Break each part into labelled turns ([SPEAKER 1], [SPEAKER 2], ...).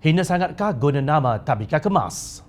[SPEAKER 1] Hina sangatkah guna nama Tabika Kemas?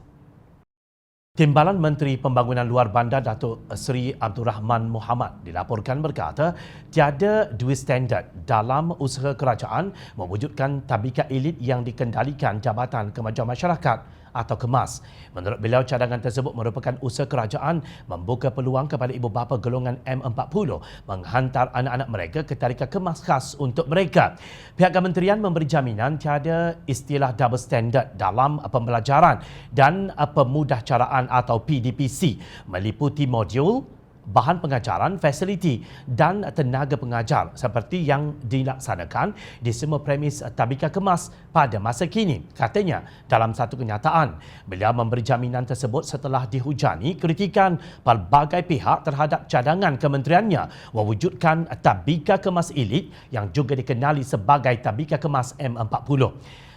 [SPEAKER 1] Timbalan Menteri Pembangunan Luar Bandar Datuk Seri Abdul Rahman Mohamad dilaporkan berkata tiada dua standard dalam usaha kerajaan mewujudkan tabika elit yang dikendalikan Jabatan Kemajuan Masyarakat atau KEMAS. Menurut beliau, cadangan tersebut merupakan usaha kerajaan membuka peluang kepada ibu bapa golongan M40 menghantar anak-anak mereka ke tadika KEMAS khas untuk mereka. Pihak kementerian memberi jaminan tiada istilah double standard dalam pembelajaran dan pemudahcaraan atau PDPC meliputi modul, bahan pengajaran, fasiliti dan tenaga pengajar seperti yang dilaksanakan di semua premis Tabika Kemas pada masa kini. Katanya dalam satu kenyataan, beliau memberi jaminan tersebut setelah dihujani kritikan pelbagai pihak terhadap cadangan kementeriannya mewujudkan Tabika Kemas Elit yang juga dikenali sebagai Tabika Kemas M40.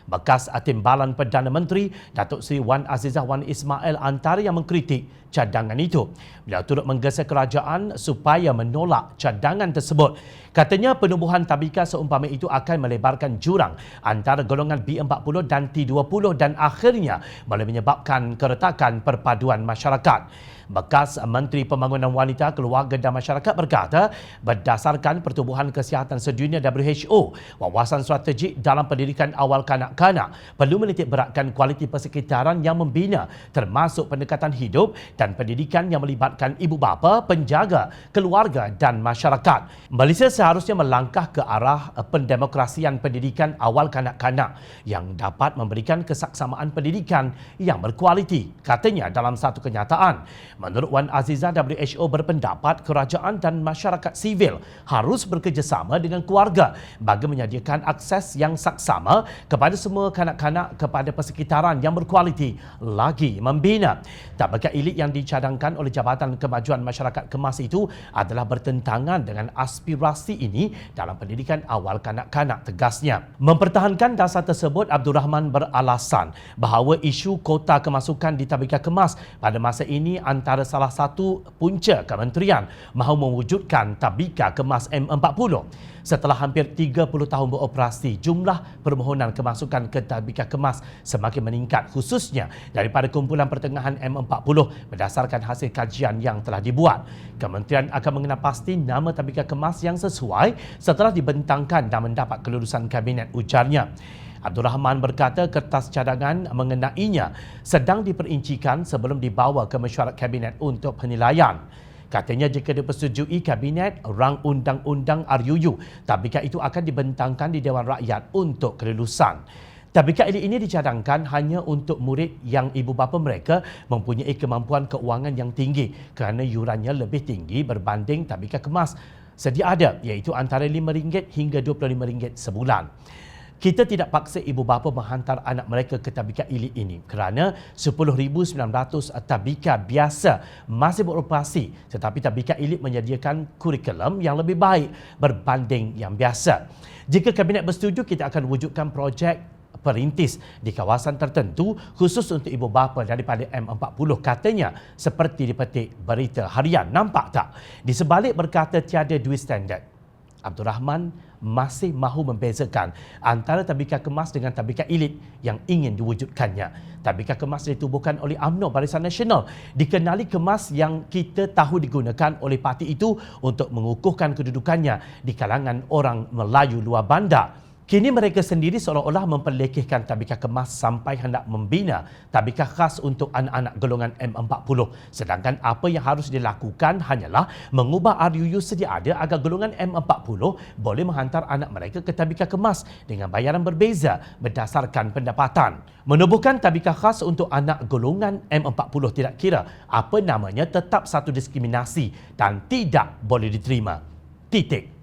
[SPEAKER 1] Bekas Timbalan Perdana Menteri Datuk Seri Wan Azizah Wan Ismail antara yang mengkritik cadangan itu. Beliau turut menggesa kerajaan supaya menolak cadangan tersebut. Katanya penubuhan tabika seumpama itu akan melebarkan jurang antara golongan B40 dan T20 dan akhirnya boleh menyebabkan keretakan perpaduan masyarakat. Bekas Menteri Pembangunan Wanita, Keluarga dan Masyarakat berkata, berdasarkan Pertubuhan Kesihatan Sedunia WHO, wawasan strategik dalam pendidikan awal kanak-kanak perlu menitik beratkan kualiti persekitaran yang membina termasuk pendekatan hidup dan pendidikan yang melibatkan ibu bapa, penjaga, keluarga dan masyarakat. Malaysia seharusnya melangkah ke arah pendemokrasian pendidikan awal kanak-kanak yang dapat memberikan kesaksamaan pendidikan yang berkualiti. Katanya dalam satu kenyataan, menurut Wan Azizah, WHO berpendapat kerajaan dan masyarakat sivil harus bekerjasama dengan keluarga bagi menyediakan akses yang saksama kepada semua kanak-kanak kepada persekitaran yang berkualiti lagi membina. Tabaka elit yang dicadangkan oleh Jabatan Kemajuan Masyarakat KEMAS itu adalah bertentangan dengan aspirasi ini dalam pendidikan awal kanak-kanak, tegasnya. Mempertahankan dasar tersebut, Abdul Rahman beralasan bahawa isu kota kemasukan di Tabika KEMAS pada masa ini antara salah satu punca kementerian mahu mewujudkan Tabika Kemas M40. Setelah hampir 30 tahun beroperasi, jumlah permohonan kemasukan ke Tabika Kemas semakin meningkat, khususnya daripada kumpulan pertengahan M40 berdasarkan hasil kajian yang telah dibuat. Kementerian akan mengenal pasti nama Tabika Kemas yang sesuai setelah dibentangkan dan mendapat kelulusan kabinet, ujarnya. Abdul Rahman berkata kertas cadangan mengenainya sedang diperincikan sebelum dibawa ke mesyuarat kabinet untuk penilaian. Katanya jika dipersetujui kabinet rang undang-undang RUU, tabika itu akan dibentangkan di Dewan Rakyat untuk kelulusan. Tabika elit ini dicadangkan hanya untuk murid yang ibu bapa mereka mempunyai kemampuan keuangan yang tinggi kerana yurannya lebih tinggi berbanding tabika kemas sedia ada, iaitu antara RM5 hingga RM25 sebulan. Kita tidak paksa ibu bapa menghantar anak mereka ke tabika elit ini kerana 10,900 tabika biasa masih beroperasi, tetapi tabika elit menyediakan kurikulum yang lebih baik berbanding yang biasa. Jika kabinet bersetuju, kita akan wujudkan projek perintis di kawasan tertentu khusus untuk ibu bapa daripada M40, katanya seperti dipetik berita harian. Nampak tak? Di sebalik berkata tiada dua standard, Abdul Rahman masih mahu membezakan antara tabika kemas dengan tabika elit yang ingin diwujudkannya. Tabika kemas ditubuhkan oleh UMNO Barisan Nasional, dikenali kemas yang kita tahu digunakan oleh parti itu untuk mengukuhkan kedudukannya di kalangan orang Melayu luar bandar. Kini mereka sendiri seolah-olah memperlekehkan tabika kemas sampai hendak membina tabika khas untuk anak-anak golongan M40. Sedangkan apa yang harus dilakukan hanyalah mengubah RUU sedia ada agar golongan M40 boleh menghantar anak mereka ke tabika kemas dengan bayaran berbeza berdasarkan pendapatan. Menubuhkan tabika khas untuk anak golongan M40 tidak kira apa namanya tetap satu diskriminasi dan tidak boleh diterima. Titik.